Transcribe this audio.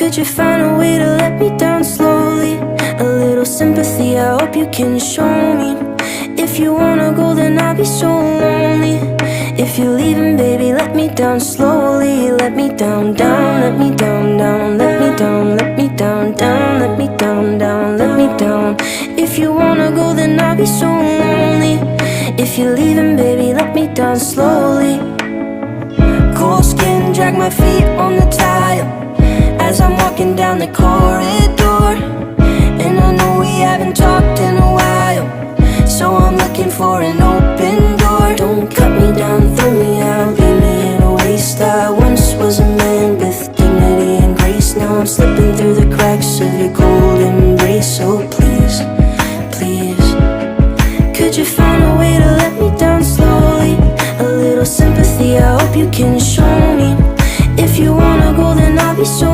Could you find a way to let me down slowly? A little sympathy, I hope you can show me. If you wanna go, then I'll be so lonely. If you're leaving, baby, let me down slowly. Let me down, down, let me down, down. Let me down, let me down, down. Let me down, down, let me down. If you wanna go, then I'll be so lonely. If you're leaving, baby, let me down slowly. Cold skin, drag my feet on the tile as I'm walking down the corridor. And I know we haven't talked in a while, so I'm looking for an open door. Don't cut me down, throw me out, leave me in a waste. I once was a man with dignity and grace. Now I'm slipping through the cracks of your cold embrace. So please, please, could you find a way to let me down slowly? A little sympathy, I hope you can show me. If you wanna go, then I'll be so